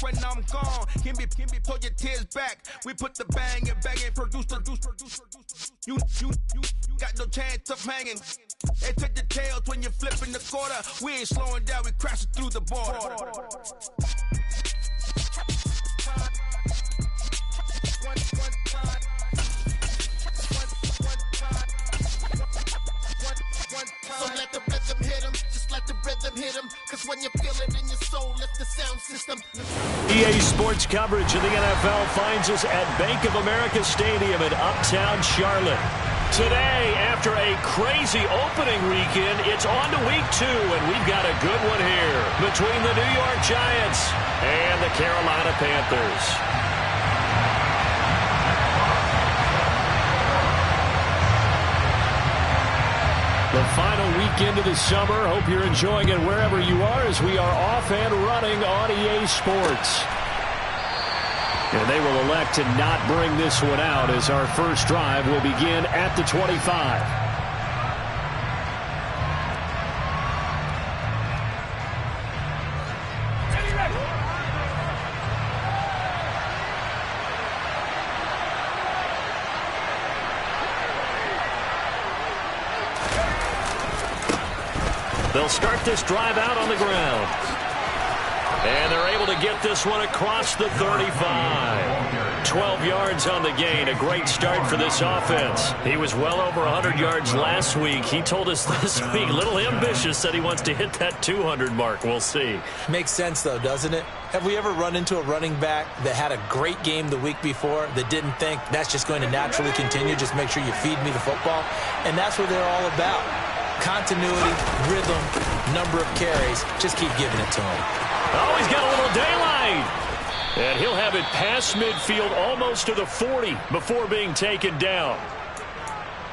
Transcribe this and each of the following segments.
when I'm gone. Can be pull your tears back. We put the bang and produce. You got no chance of hanging. They take the tails when you're flipping the quarter. We ain't slowing down, we crashing through the border. So let the rhythm hit him, just let the rhythm hit him. Cause when you feel it in your soul, lift the sound system. EA Sports coverage of the NFL finds us at Bank of America Stadium in Uptown Charlotte. Today, after a crazy opening weekend, it's on to week 2, and we've got a good one here between the New York Giants and the Carolina Panthers. The final weekend of the summer. Hope you're enjoying it wherever you are as we are off and running on EA Sports. And they will elect to not bring this one out as our first drive will begin at the 25. They'll start this drive out on the ground. And they're able to get this one across the 35. 12 yards on the gain. A great start for this offense. He was well over 100 yards last week. He told us this week, a little ambitious, said he wants to hit that 200 mark. We'll see. Makes sense, though, doesn't it? Have we ever run into a running back that had a great game the week before that didn't think that's just going to naturally continue? Just make sure you feed me the football. And that's what they're all about. Continuity, rhythm, number of carries. Just keep giving it to him. Oh, he's got a little daylight. And he'll have it past midfield almost to the 40 before being taken down.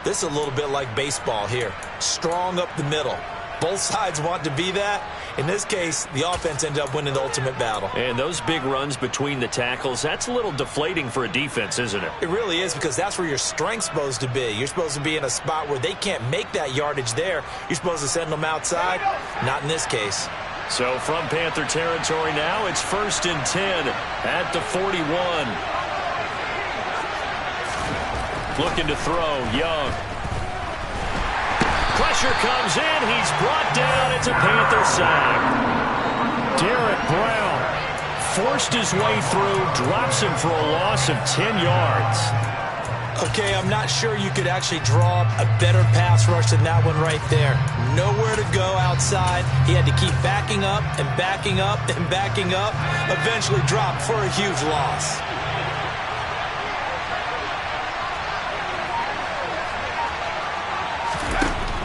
This is a little bit like baseball here. Strong up the middle. Both sides want to be that. In this case, the offense ended up winning the ultimate battle. And those big runs between the tackles, that's a little deflating for a defense, isn't it? It really is, because that's where your strength's supposed to be. You're supposed to be in a spot where they can't make that yardage there. You're supposed to send them outside. Not in this case. So from Panther territory now, it's 1st and 10 at the 41. Looking to throw, Young. Pressure comes in. He's brought down. It's a Panther sack. Derek Brown forced his way through, drops him for a loss of 10 yards. Okay, I'm not sure you could actually draw up a better pass rush than that one right there. Nowhere to go outside. He had to keep backing up and backing up and backing up. Eventually dropped for a huge loss.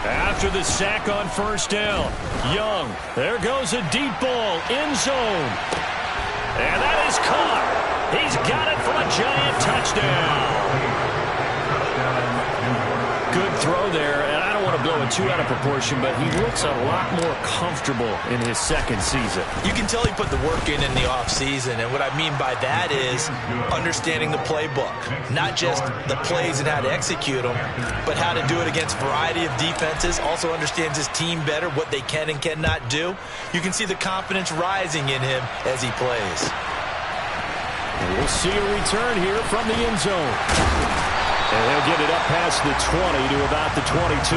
After the sack on 1st down, Young, there goes a deep ball, end zone. And that is caught. He's got it for a Giant touchdown. Good throw there, and I don't want to blow it too out of proportion, but he looks a lot more comfortable in his second season. You can tell he put the work in the offseason, and what I mean by that is understanding the playbook. Not just the plays and how to execute them, but how to do it against a variety of defenses. Also understands his team better, what they can and cannot do. You can see the confidence rising in him as he plays. And we'll see a return here from the end zone. And they'll get it up past the 20 to about the 22.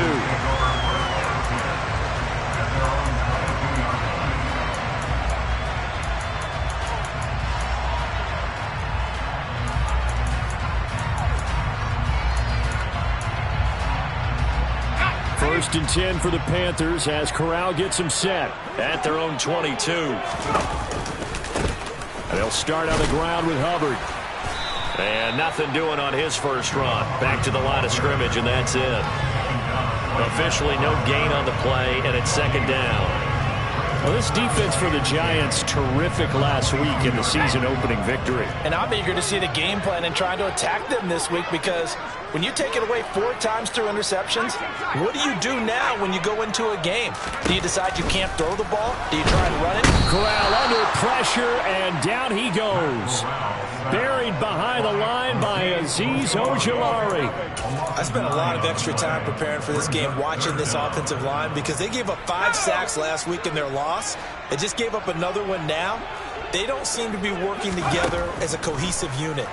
First and 10 for the Panthers as Corral gets them set at their own 22. And they'll start on the ground with Hubbard. And nothing doing on his first run. Back to the line of scrimmage, and that's it. Officially no gain on the play, and it's 2nd down. Well, this defense for the Giants, terrific last week in the season-opening victory. And I'm eager to see the game plan and trying to attack them this week because When you take it away 4 times through interceptions, what do you do now when you go into a game? Do you decide you can't throw the ball? Do you try and run it? Corral under pressure, and down he goes. Buried behind the line by Azeez Ojulari. I spent a lot of extra time preparing for this game watching this offensive line because they gave up 5 sacks last week in their loss. They just gave up another one now. They don't seem to be working together as a cohesive unit.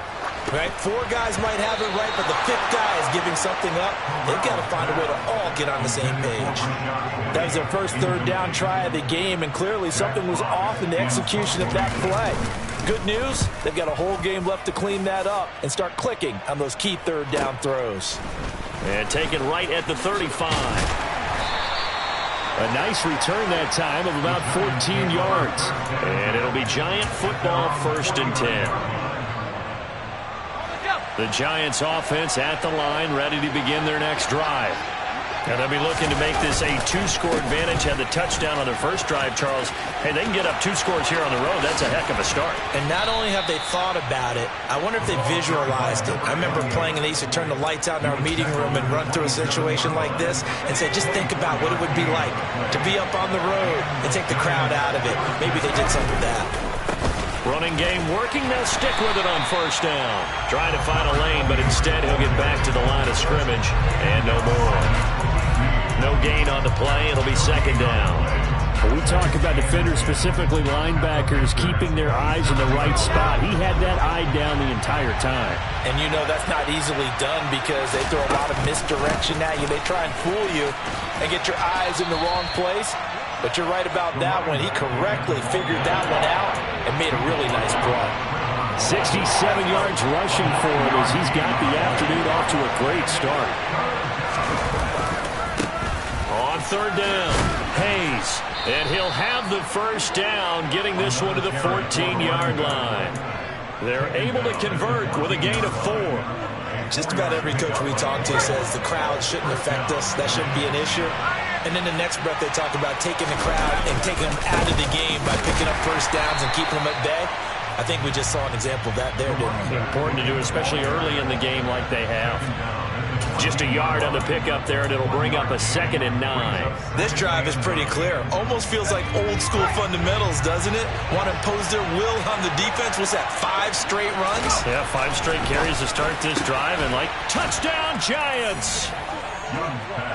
Right? 4 guys might have it right, but the 5th guy is giving something up. They've got to find a way to all get on the same page. That was their first 3rd down try of the game, and clearly something was off in the execution of that play. Good news, they've got a whole game left to clean that up and start clicking on those key 3rd down throws. And taken right at the 35. A nice return that time of about 14 yards. And it'll be Giant football, 1st and 10. The Giants offense at the line, ready to begin their next drive. And they'll be looking to make this a 2-score advantage. Had the touchdown on their first drive, Charles. Hey, they can get up 2 scores here on the road. That's a heck of a start. And not only have they thought about it, I wonder if they visualized it. I remember playing and they used to turn the lights out in our meeting room and run through a situation like this and say, just think about what it would be like to be up on the road and take the crowd out of it. Maybe they did something with that. Running game working. They'll stick with it on 1st down. Trying to find a lane, but instead he'll get back to the line of scrimmage. And no more. No gain on the play. It'll be 2nd down. We talk about defenders, specifically linebackers, keeping their eyes in the right spot. He had that eye down the entire time. And you know that's not easily done because they throw a lot of misdirection at you. They try and fool you and get your eyes in the wrong place. But you're right about that one. He correctly figured that one out and made a really nice play. 67 yards rushing for him as he's got the afternoon off to a great start. On 3rd down, Hayes. And he'll have the 1st down, getting this one to the 14-yard line. They're able to convert with a gain of 4. Just about every coach we talk to says the crowd shouldn't affect us. That shouldn't be an issue. And in the next breath, they talk about taking the crowd and taking them out of the game by picking up 1st downs and keeping them at bay. I think we just saw an example of that there, didn't we? Important to do, especially early in the game like they have. Just a yard on the pickup there, and it'll bring up a 2nd and 9. This drive is pretty clear. Almost feels like old school fundamentals, doesn't it? Want to impose their will on the defense. What's that, 5 straight runs? Yeah, 5 straight carries to start this drive, and like, touchdown Giants!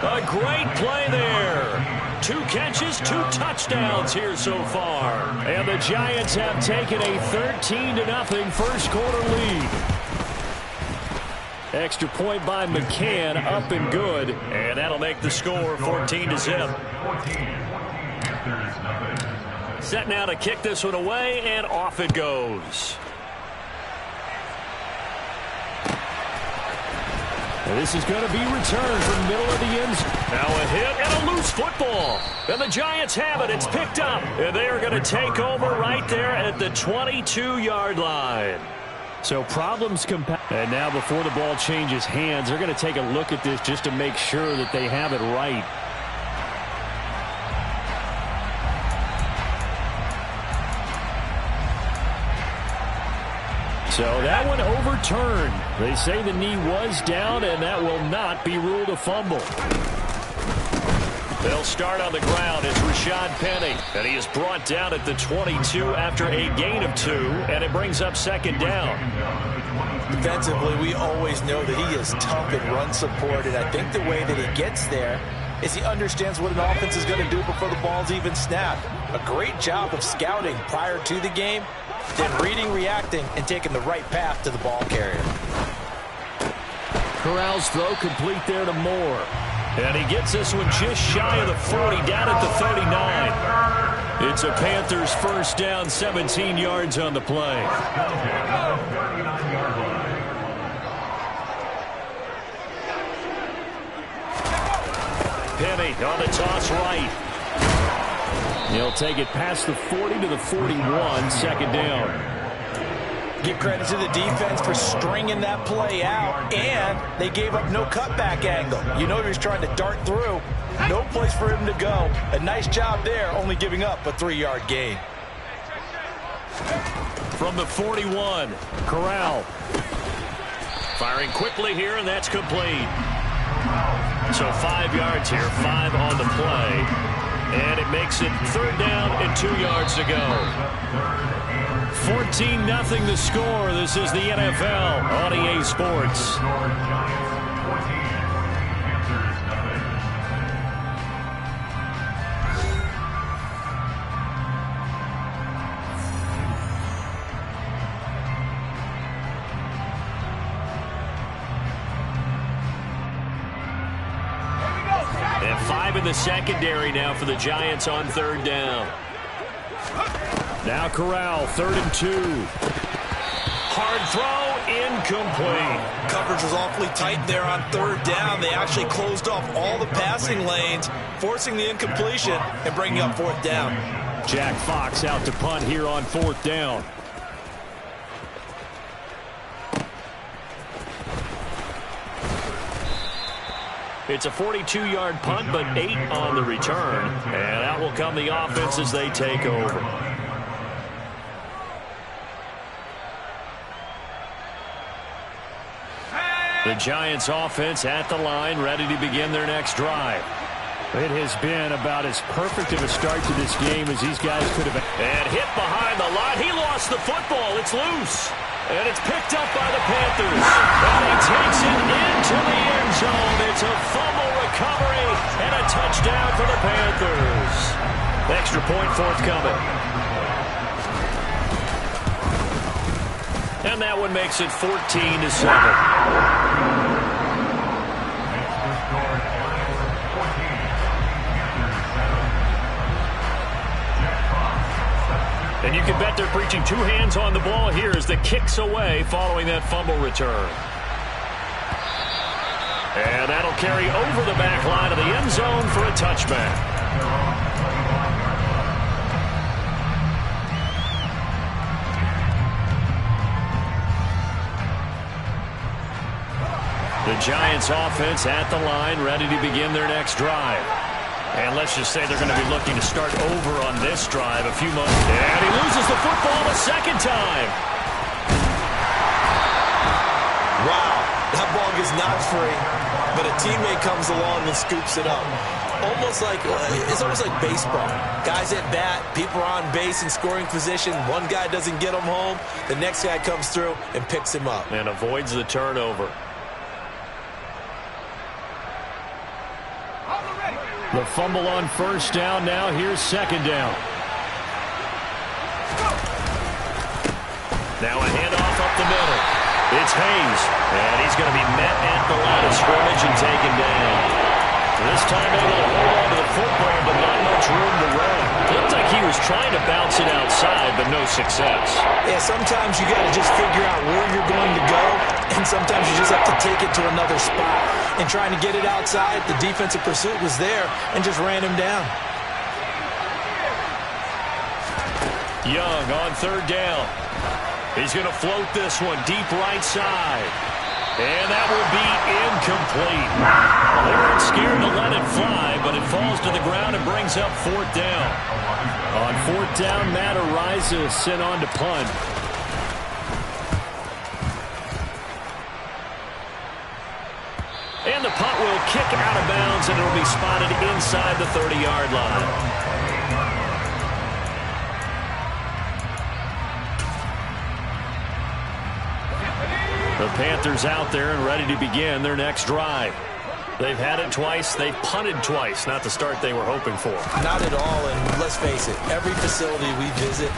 A great play there. 2 catches, 2 touchdowns here so far. And the Giants have taken a 13-0 first quarter lead. Extra point by McCann, up and good. And that'll make the score 14-0. Set now to kick this one away, and off it goes. And this is going to be returned from the middle of the end zone. Now a hit and a loose football. And the Giants have it. It's picked up. And they are going to take over right there at the 22-yard line. So problems compound. And now before the ball changes hands, they're going to take a look at this just to make sure that they have it right. So that one overturned. They say the knee was down, and that will not be ruled a fumble. They'll start on the ground. It's Rashad Penny, and he is brought down at the 22 after a gain of 2, and it brings up 2nd down. Defensively, we always know that he is tough in run support, and I think the way that he gets there is he understands what an offense is going to do before the ball's even snapped. A great job of scouting prior to the game, then reading, reacting, and taking the right path to the ball carrier. Corral's throw complete there to Moore. And he gets this one just shy of the 40, down at the 39. It's a Panthers 1st down, 17 yards on the play. Penny on the toss right. He'll take it past the 40 to the 41, 2nd down. Give credit to the defense for stringing that play out, and they gave up no cutback angle. You know he was trying to dart through. No place for him to go. A nice job there, only giving up a 3-yard gain. From the 41, Corral. Firing quickly here, and that's complete. So 5 yards here, 5 on the play. And it makes it 3rd down and 2 yards to go. 14-0 the score. This is the NFL on EA Sports. And 5 in the secondary now for the Giants on 3rd down. Now Corral, 3rd and 2. Hard throw, incomplete. Coverage was awfully tight there on 3rd down. They actually closed off all the passing lanes, forcing the incompletion and bringing up 4th down. Jack Fox out to punt here on 4th down. It's a 42-yard punt, but 8 on the return. And out will come the offense as they take over. The Giants offense at the line, ready to begin their next drive. It has been about as perfect of a start to this game as these guys could have. And hit behind the line. He lost the football. It's loose. And it's picked up by the Panthers. And he takes it into the end zone. It's a fumble recovery and a touchdown for the Panthers. Extra point forthcoming. And that one makes it 14-7. And you can bet they're preaching 2 hands on the ball here as the kick's away following that fumble return. And that'll carry over the back line of the end zone for a touchback. The Giants offense at the line, ready to begin their next drive. And let's just say they're going to be looking to start over on this drive a few months. And he loses the football a second time. Wow, that ball gets knocked free, but a teammate comes along and scoops it up. It's almost like baseball. Guys at bat, people are on base in scoring position. One guy doesn't get him home. The next guy comes through and picks him up. And avoids the turnover. The fumble on 1st down. Now here's 2nd down. Now a handoff up the middle. It's Hayes. And he's going to be met at the line of scrimmage and taken down. This time able to hold on to the football, but not much room to run. Looked like he was trying to bounce it outside, but no success. Yeah, sometimes you got to just figure out where you're going to go, and sometimes you just have to take it to another spot. And trying to get it outside, the defensive pursuit was there and just ran him down. Young on 3rd down. He's going to float this one deep right side. And that will be incomplete. They weren't scared to let it fly, but it falls to the ground and brings up 4th down. On 4th down, Matt Araiza sent on to punt. And the punt will kick out of bounds, and it will be spotted inside the 30-yard line. The Panthers out there and ready to begin their next drive. They've had it twice. They've punted twice. Not the start they were hoping for. Not at all, and let's face it, every facility we visit,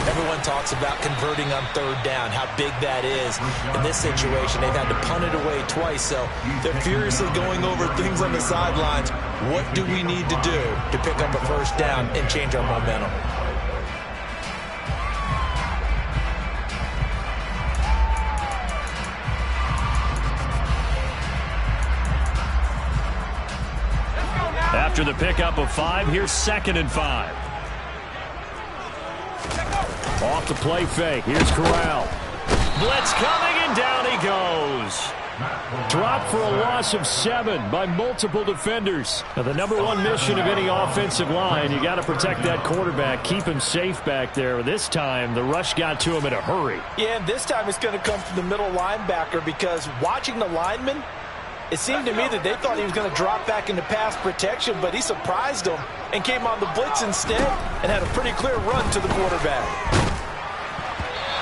everyone talks about converting on 3rd down, how big that is. In this situation, they've had to punt it away twice, so they're furiously going over things on the sidelines. What do we need to do to pick up a 1st down and change our momentum? After the pickup of 5, here's 2nd and 5. Off the play fake. Here's Corral. Blitz coming, and down he goes. Dropped for a loss of 7 by multiple defenders. Now, the number one mission of any offensive line, you got to protect that quarterback, keep him safe back there. This time, the rush got to him in a hurry. Yeah, and this time it's going to come from the middle linebacker, because watching the lineman, it seemed to me that they thought he was going to drop back into pass protection, but he surprised them and came on the blitz instead and had a pretty clear run to the quarterback.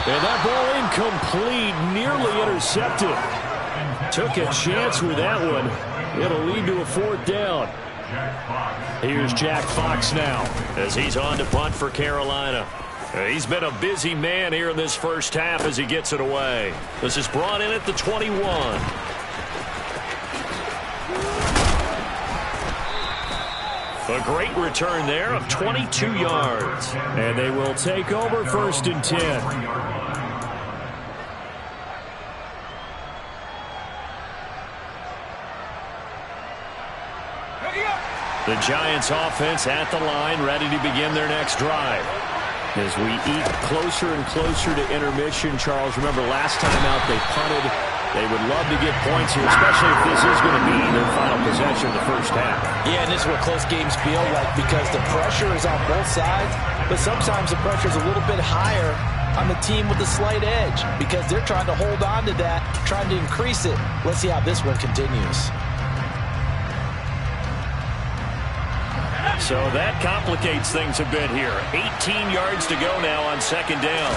And that ball incomplete, nearly intercepted. Took a chance with that one. It'll lead to a 4th down. Here's Jack Fox now as he's on to punt for Carolina. He's been a busy man here in this first half as he gets it away. This is brought in at the 21. A great return there of 22 yards. And they will take over 1st and 10. The Giants offense at the line, ready to begin their next drive. As we eat closer and closer to intermission, Charles, remember last time out they punted. They would love to get points here, especially if this is going to be their final possession of the first half. Yeah, and this is what close games feel like, because the pressure is on both sides, but sometimes the pressure is a little bit higher on the team with the slight edge, because they're trying to hold on to that, trying to increase it. Let's see how this one continues. So that complicates things a bit here. 18 yards to go now on 2nd down.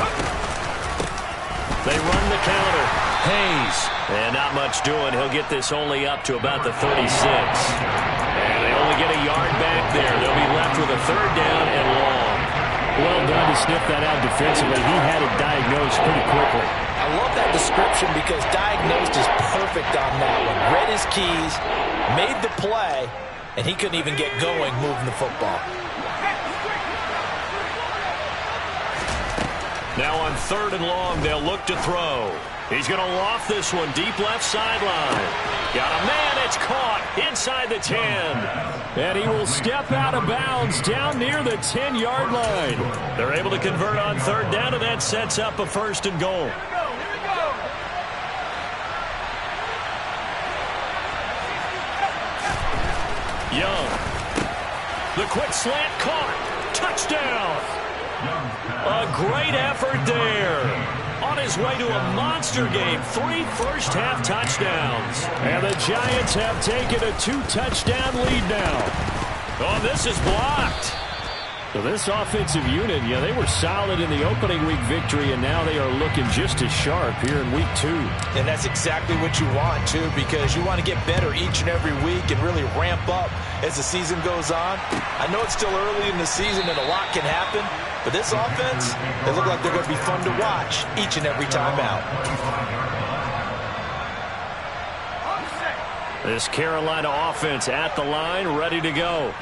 They run the counter. Hayes. And not much doing. He'll get this only up to about the 36. And they only get a yard back there. They'll be left with a 3rd down and long. Well done to sniff that out defensively. He had it diagnosed pretty quickly. I love that description, because diagnosed is perfect on that one. Read his keys, made the play, and he couldn't even get going moving the football. Now on 3rd and long, they'll look to throw. He's going to loft this one deep left sideline. Got a man, it's caught inside the 10. And he will step out of bounds down near the 10-yard line. They're able to convert on 3rd down, and that sets up a 1st and goal. Young. The quick slant caught. Touchdown. A great effort there. On his way to a monster game. 3 first-half touchdowns. And the Giants have taken a 2-touchdown lead now. Oh, this is blocked. So this offensive unit, yeah, they were solid in the opening week victory, and now they are looking just as sharp here in week 2. And that's exactly what you want, too, because you want to get better each and every week and really ramp up as the season goes on. I know it's still early in the season and a lot can happen, but this offense, they look like they're going to be fun to watch each and every time out. This Carolina offense at the line, ready to go.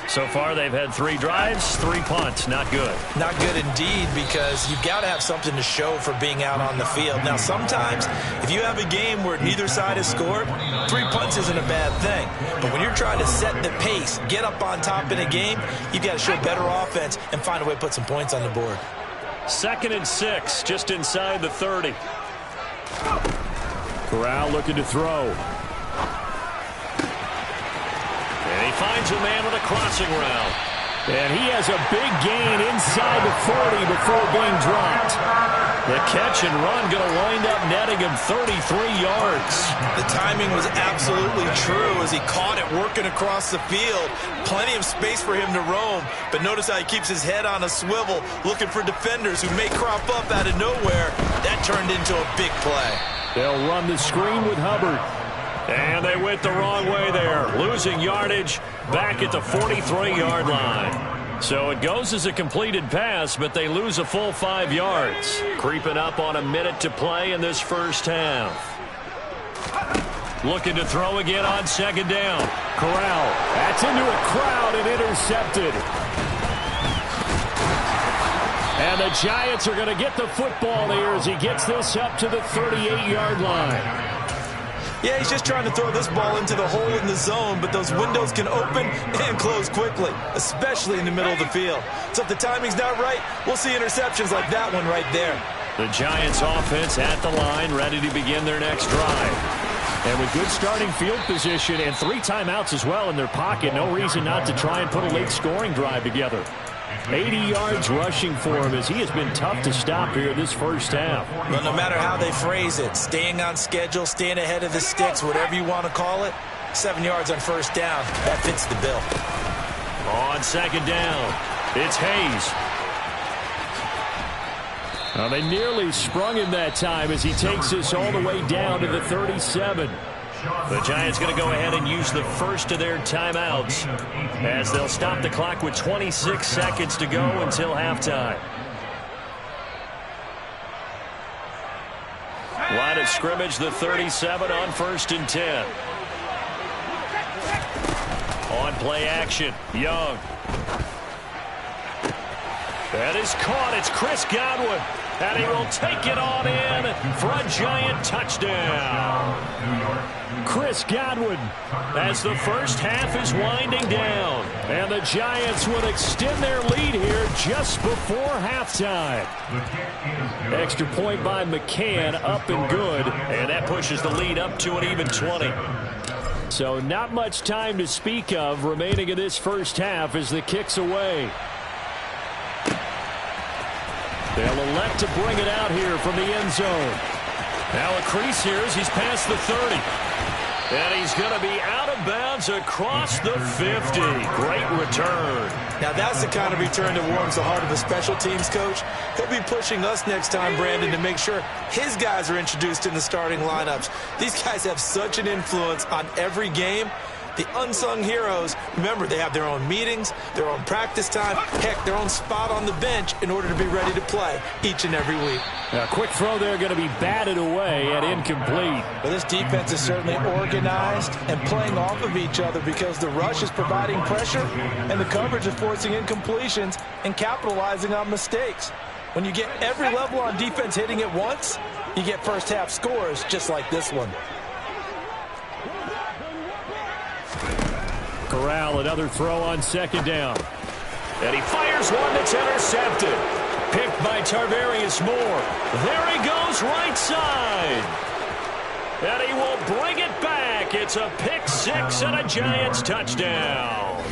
So far, they've had 3 drives, 3 punts. Not good. Not good indeed, because you've got to have something to show for being out on the field. Now, sometimes, if you have a game where neither side has scored, 3 punts isn't a bad thing. But when you're trying to set the pace, get up on top in a game, you've got to show better offense and find a way to put some points on the board. 2nd and 6, just inside the 30. Corral looking to throw. And he finds a man with a crossing route. And he has a big gain inside the 40 before being dropped. The catch and run going to wind up netting him 33 yards. The timing was absolutely true as he caught it working across the field. Plenty of space for him to roam. But notice how he keeps his head on a swivel, looking for defenders who may crop up out of nowhere. That turned into a big play. They'll run the screen with Hubbard. And they went the wrong way there, losing yardage back at the 43-yard line. So it goes as a completed pass, but they lose a full 5 yards. Creeping up on a minute to play in this first half. Looking to throw again on 2nd down. Corral, that's into a crowd and intercepted. And the Giants are going to get the football here as he gets this up to the 38-yard line. Yeah, he's just trying to throw this ball into the hole in the zone, but those windows can open and close quickly, especially in the middle of the field. So if the timing's not right, we'll see interceptions like that one right there. The Giants offense at the line, ready to begin their next drive. And with good starting field position and 3 timeouts as well in their pocket, no reason not to try and put a late scoring drive together. 80 yards rushing for him as he has been tough to stop here this first half. Well, no matter how they phrase it, staying on schedule, staying ahead of the sticks, whatever you want to call it, 7 yards on first down, that fits the bill. On second down, it's Hayes. Well, they nearly sprung him that time as he takes this all the way down to the 37. The Giants going to go ahead and use the first of their timeouts as they'll stop the clock with 26 seconds to go until halftime. Line of scrimmage, the 37 on 1st and 10. On play action, Young. That is caught. It's Chris Godwin. And he will take it on in for a Giant touchdown. Chris Godwin as the first half is winding down. And the Giants would extend their lead here just before halftime. Extra point by McCann, up and good. And that pushes the lead up to an even 20. So not much time to speak of remaining in this first half as the kick's away. They'll elect to bring it out here from the end zone. Now a crease here as he's past the 30. And he's going to be out of bounds across the 50. Great return. Now that's the kind of return that warms the heart of a special teams coach. He'll be pushing us next time, Brandon, to make sure his guys are introduced in the starting lineups. These guys have such an influence on every game. The unsung heroes, remember, they have their own meetings, their own practice time, heck, their own spot on the bench in order to be ready to play each and every week. A quick throw there going to be batted away and incomplete. Well, this defense is certainly organized and playing off of each other because the rush is providing pressure and the coverage is forcing incompletions and capitalizing on mistakes. When you get every level on defense hitting at once, you get first half scores just like this one. Corral, another throw on second down. And he fires one that's intercepted. Picked by Tarvarius Moore. There he goes, right side. And he will bring it back. It's a pick six and a Giants touchdown.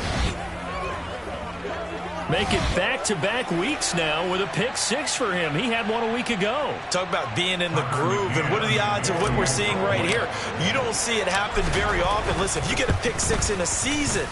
Make it back-to-back weeks now with a pick six for him. He had one a week ago. Talk about being in the groove, and what are the odds of what we're seeing right here? You don't see it happen very often. Listen, if you get a pick six in a season,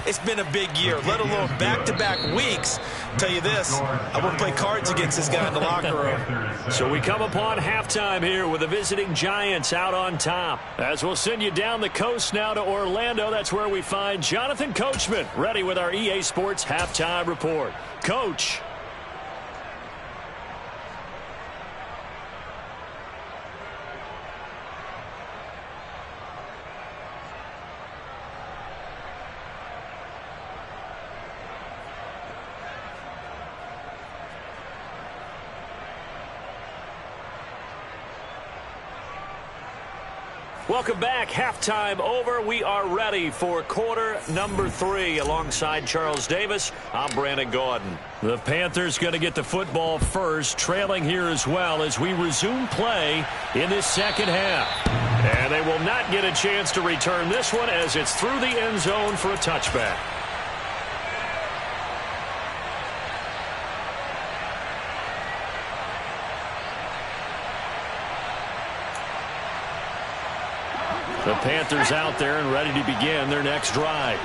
it's been a big year, let alone back-to-back weeks. I'll tell you this, I wouldn't play cards against this guy in the locker room. So we come upon halftime here with the visiting Giants out on top. As we'll send you down the coast now to Orlando, that's where we find Jonathan Coachman, ready with our EA Sports Halftime Report. Coach. Welcome back. Halftime over. We are ready for quarter number 3. Alongside Charles Davis, I'm Brandon Gaudin. The Panthers going to get the football first, trailing here as well as we resume play in this second half. And they will not get a chance to return this one as it's through the end zone for a touchback. The Panthers out there and ready to begin their next drive.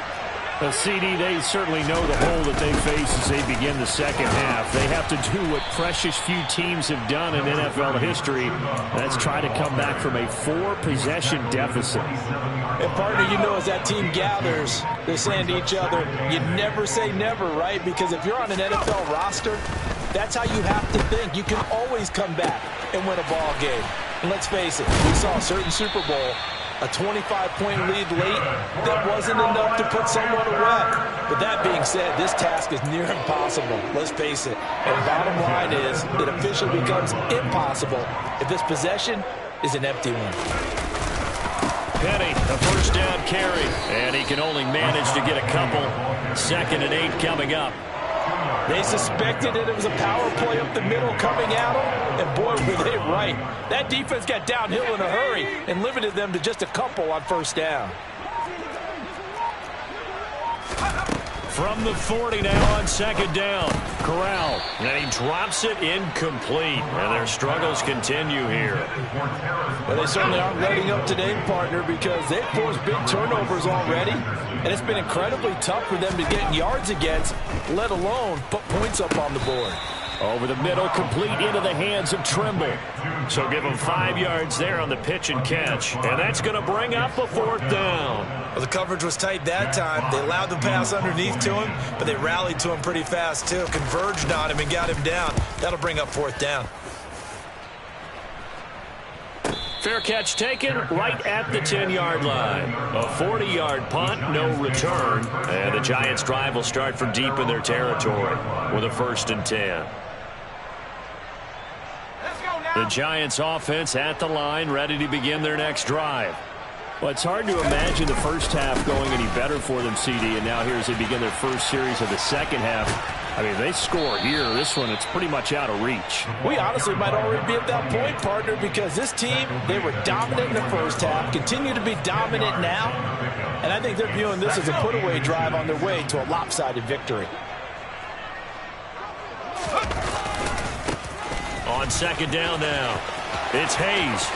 CD, they certainly know the hole that they face as they begin the second half. They have to do what precious few teams have done in NFL history. That's try to come back from a 4-possession deficit. And partner, you know, as that team gathers, they're saying to each other, you never say never, right? Because if you're on an NFL roster, that's how you have to think. You can always come back and win a ball game. And let's face it, we saw a certain Super Bowl, a 25-point lead late that wasn't enough to put someone away. But that being said, this task is near impossible. Let's face it. And bottom line is, it officially becomes impossible if this possession is an empty one. Penny, a first down carry. And he can only manage to get a couple. 2nd and 8 coming up. They suspected that it was a power play up the middle coming at them, and boy, were they right. That defense got downhill in a hurry and limited them to just a couple on first down. From the 40 now on second down. Corral, and he drops it incomplete. And their struggles continue here. Well, they certainly aren't letting up today, partner, because they've forced big turnovers already. And it's been incredibly tough for them to get yards against, let alone put points up on the board. Over the middle, complete into the hands of Trimble. So give him 5 yards there on the pitch and catch. And that's going to bring up a 4th down. Well, the coverage was tight that time. They allowed the pass underneath to him, but they rallied to him pretty fast, too. Converged on him and got him down. That'll bring up 4th down. Fair catch taken right at the 10-yard line. A 40-yard punt, no return. And the Giants' drive will start from deep in their territory with a 1st and 10. The Giants' offense at the line, ready to begin their next drive. Well, it's hard to imagine the first half going any better for them, CD, and now here as they begin their first series of the second half. I mean, they score here. This one, it's pretty much out of reach. We honestly might already be at that point, partner, because this team, they were dominant in the first half, continue to be dominant now, and I think they're viewing this as a put-away drive on their way to a lopsided victory. On second down now, it's Hayes.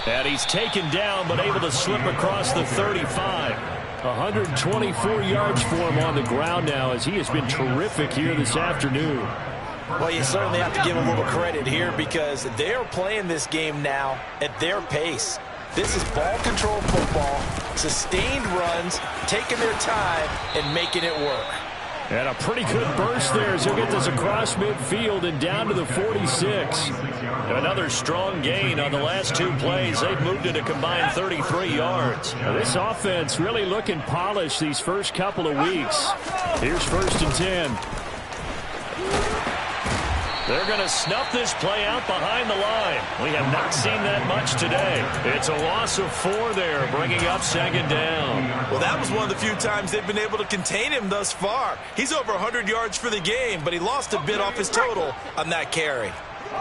And he's taken down, but able to slip across the 35. 124 yards for him on the ground now, as he has been terrific here this afternoon. Well, you certainly have to give him a little credit here because they are playing this game now at their pace. This is ball control football, sustained runs, taking their time, and making it work. And a pretty good burst there as he'll get this across midfield and down to the 46. Another strong gain on the last 2 plays. They've moved it a combined 33 yards. Now, this offense really looking polished these first couple of weeks. Here's 1st and 10. They're going to snuff this play out behind the line. We have not seen that much today. It's a loss of 4 there, bringing up second down. Well, that was one of the few times they've been able to contain him thus far. He's over 100 yards for the game, but he lost a bit off his total on that carry.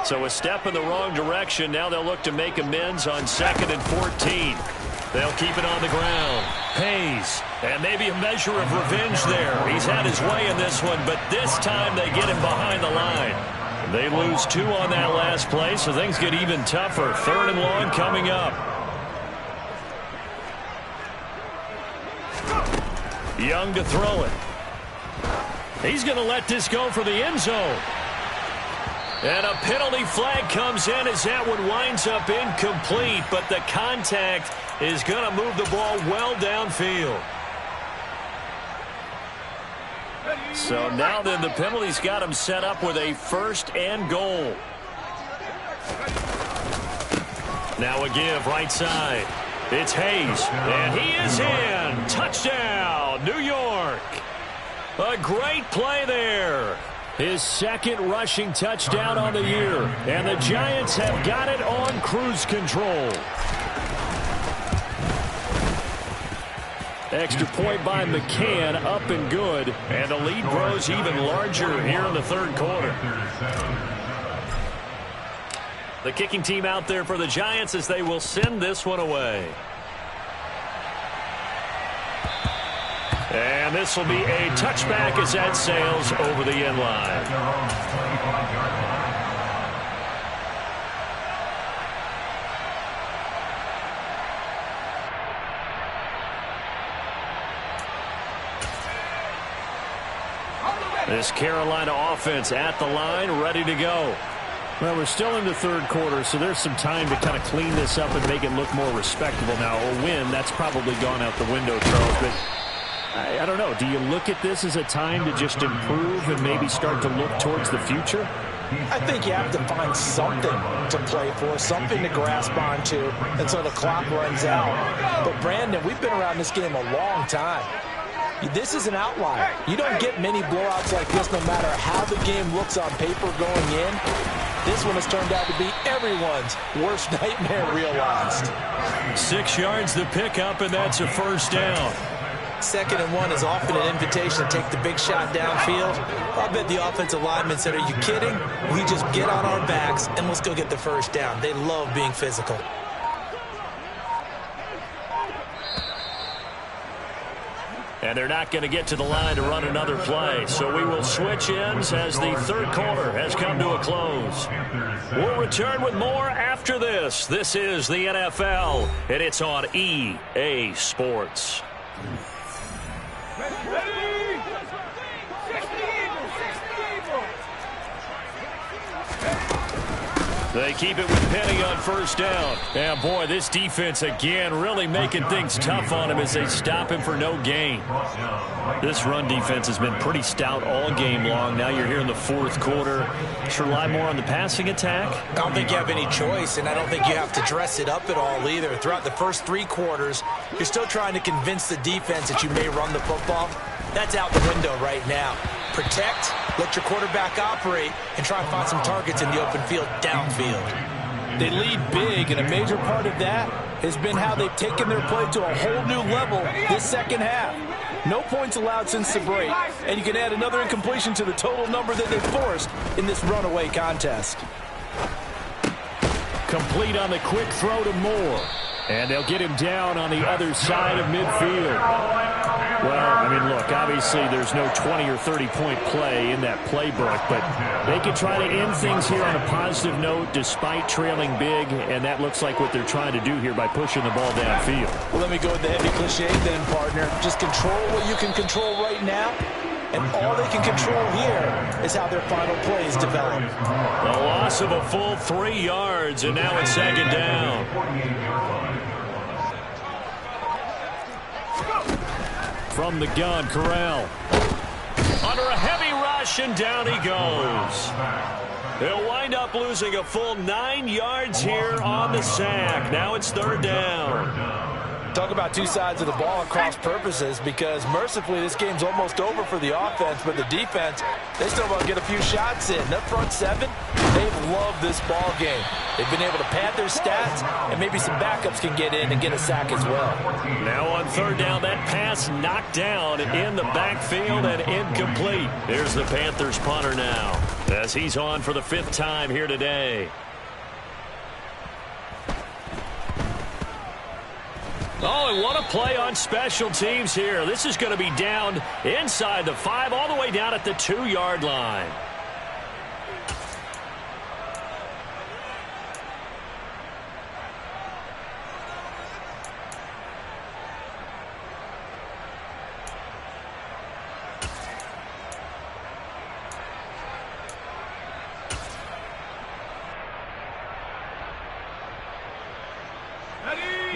So a step in the wrong direction. Now they'll look to make amends on 2nd and 14. They'll keep it on the ground. Hayes, and maybe a measure of revenge there. He's had his way in this one, but this time they get him behind the line. They lose 2 on that last play, so things get even tougher. 3rd and long coming up. Young to throw it. He's going to let this go for the end zone. And a penalty flag comes in as that one winds up incomplete, but the contact is going to move the ball well downfield. So now then the penalty's got him set up with a 1st and goal. Now a give right side. It's Hayes, and he is in. Touchdown, New York. A great play there. His 2nd rushing touchdown on the year. And the Giants have got it on cruise control. Extra point by McCann, up and good. And the lead grows even larger here in the 3rd quarter. The kicking team out there for the Giants as they will send this one away. And this will be a touchback as that sails over the end line. This Carolina offense at the line, ready to go. Well, we're still in the 3rd quarter, so there's some time to kind of clean this up and make it look more respectable now. A win, that's probably gone out the window, Charles, but I don't know. Do you look at this as a time to just improve and maybe start to look towards the future? I think you have to find something to play for, something to grasp onto until the clock runs out. But, Brandon, we've been around this game a long time. This is an outlier. You don't get many blowouts like this no matter how the game looks on paper going in. This one has turned out to be everyone's worst nightmare realized. 6 yards to pick up, and that's a 1st down. 2nd and 1 is often an invitation to take the big shot downfield. I bet the offensive linemen said, are you kidding? We just get on our backs and let's go get the first down. They love being physical. And they're not going to get to the line to run another play. So we will switch ends as the third quarter has come to a close. We'll return with more after this. This is the NFL, and it's on EA Sports. They keep it with Penny on first down. And, boy, this defense, again, really making things tough on him as they stop him for no gain. This run defense has been pretty stout all game long. Now you're here in the fourth quarter. Should rely more on the passing attack? I don't think you have any choice, and I don't think you have to dress it up at all either. Throughout the first 3 quarters, you're still trying to convince the defense that you may run the football. That's out the window right now. Protect, let your quarterback operate, and try and find some targets in the open field downfield. They lead big, and a major part of that has been how they've taken their play to a whole new level this second half. No points allowed since the break, and you can add another incompletion to the total number that they've forced in this runaway contest. Complete on the quick throw to Moore. And they'll get him down on the other side of midfield. Well, I mean, look, obviously there's no 20 or 30-point play in that playbook, but they can try to end things here on a positive note despite trailing big, and that looks like what they're trying to do here by pushing the ball downfield. Well, let me go with the heavy cliche then, partner. Just control what you can control right now, and all they can control here is how their final plays develop. A loss of a full 3 yards, and now it's second down. From the gun, Corral. Under a heavy rush, and down he goes. They'll wind up losing a full 9 yards here on the sack. Now it's third down. Talk about two sides of the ball at cross purposes, because mercifully this game's almost over for the offense, but the defense, they still want to get a few shots in. That front 7, they've loved this ball game. They've been able to pad their stats, and maybe some backups can get in and get a sack as well. Now on third down, that pass knocked down in the backfield and incomplete. Here's the Panthers punter now, as he's on for the 5th time here today. Oh, and what a play on special teams here. This is going to be down inside the 5, all the way down at the 2-yard line.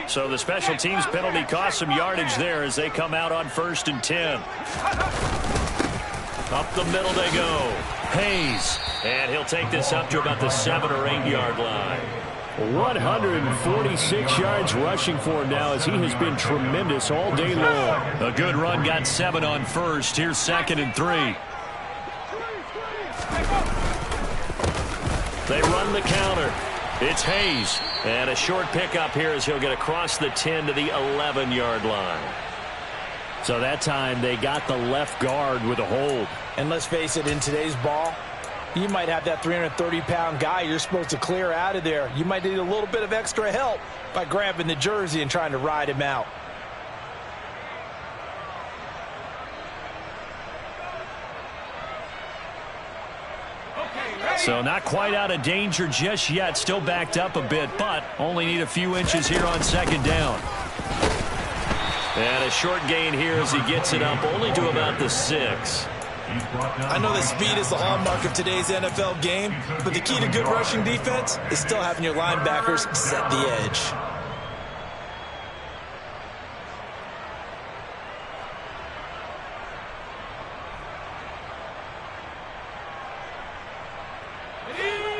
So the special teams penalty cost some yardage there as they come out on 1st and 10. Up the middle they go. Hayes. And he'll take this up to about the 7 or 8 yard line. 146 yards rushing for him now as he has been tremendous all day long. A good run, got 7 on first. Here's 2nd and 3. They run the counter. It's Hayes. And a short pickup here as he'll get across the 10 to the 11-yard line. So that time they got the left guard with a hold. And let's face it, in today's ball, you might have that 330-pound guy you're supposed to clear out of there. You might need a little bit of extra help by grabbing the jersey and trying to ride him out. So not quite out of danger just yet. Still backed up a bit, but only need a few inches here on 2nd down. And a short gain here as he gets it up only to about the 6. I know that speed is the hallmark of today's NFL game, but the key to good rushing defense is still having your linebackers set the edge.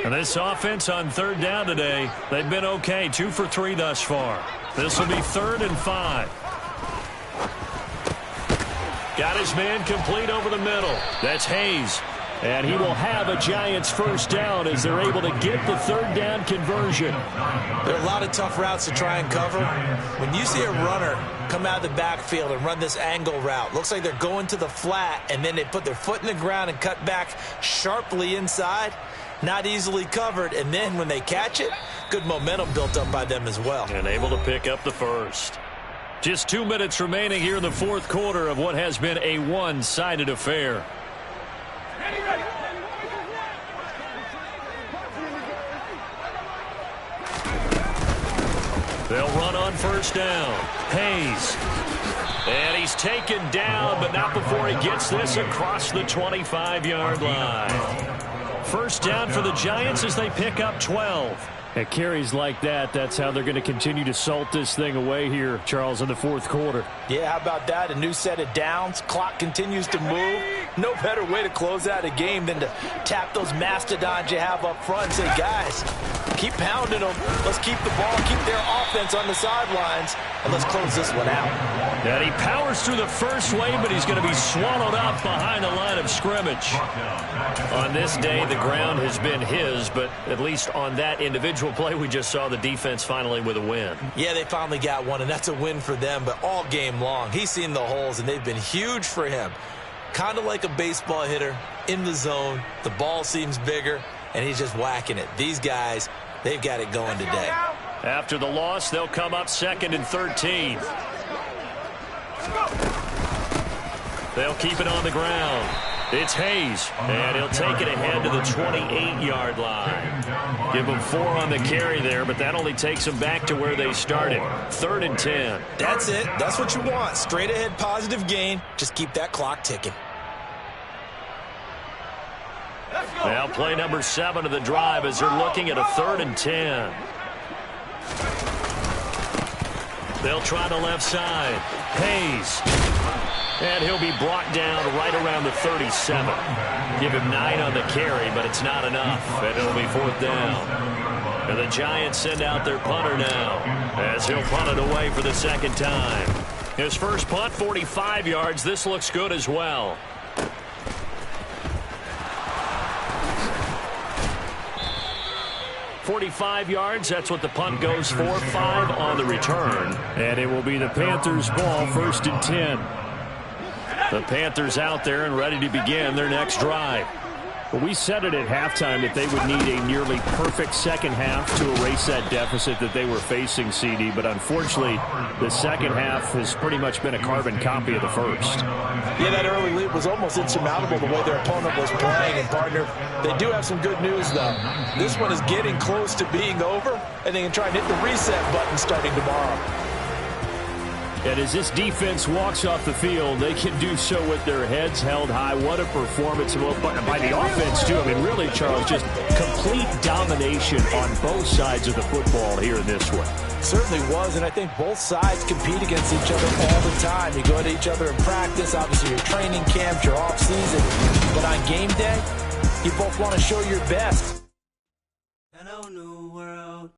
And this offense on 3rd down today, they've been okay. 2 for 3 thus far. This will be 3rd and 5. Got his man complete over the middle. That's Hayes. And he will have a Giants first down as they're able to get the 3rd down conversion. There are a lot of tough routes to try and cover. When you see a runner come out of the backfield and run this angle route. Looks like they're going to the flat, and then they put their foot in the ground and cut back sharply inside. Not easily covered, and then when they catch it, good momentum built up by them as well. And able to pick up the first. Just 2 minutes remaining here in the fourth quarter of what has been a one-sided affair. They'll run on first down. Hayes. And he's taken down, but not before he gets this across the 25-yard line. First down for the Giants as they pick up 12. At carries like that, that's how they're going to continue to salt this thing away here, Charles, in the fourth quarter. Yeah, how about that? A new set of downs. Clock continues to move. No better way to close out a game than to tap those mastodons you have up front and say, guys, keep pounding them. Let's keep the ball, keep their offense on the sidelines, and let's close this one out. And he powers through the first wave, but he's going to be swallowed up behind the line of scrimmage. On this day, the ground has been his, but at least on that individual play, we just saw the defense finally with a win. Yeah, they finally got one, and that's a win for them, but all game long, he's seen the holes, and they've been huge for him. Kind of like a baseball hitter in the zone. The ball seems bigger, and he's just whacking it. These guys, they've got it going today. After the loss, they'll come up 2nd and 13. They'll keep it on the ground. It's Hayes, and he'll take it ahead to the 28-yard line. Give him 4 on the carry there, but that only takes them back to where they started. 3rd and 10. That's it. That's what you want. Straight ahead positive gain. Just keep that clock ticking. Now play number 7 of the drive as they're looking at a 3rd and 10. They'll try the left side. Hayes. And he'll be brought down right around the 37. Give him 9 on the carry, but it's not enough. And it'll be 4th down. And the Giants send out their punter now as he'll punt it away for the second time. His first punt, 45 yards. This looks good as well. .45 yards, that's what the punt goes for. 5 on the return. And it will be the Panthers' ball, 1st and 10. The Panthers out there and ready to begin their next drive. Well, we said it at halftime that they would need a nearly perfect second half to erase that deficit that they were facing, CD. But unfortunately, the second half has pretty much been a carbon copy of the first. Yeah, that early lead was almost insurmountable the way their opponent was playing. And, partner, they do have some good news, though. This one is getting close to being over, and they can try and hit the reset button starting tomorrow. And as this defense walks off the field, they can do so with their heads held high. What a performance by the offense, too. I mean, really, Charles, just complete domination on both sides of the football here in this one. Certainly was, and I think both sides compete against each other all the time. You go to each other in practice, obviously your training camps, your off season. But on game day, you both want to show your best.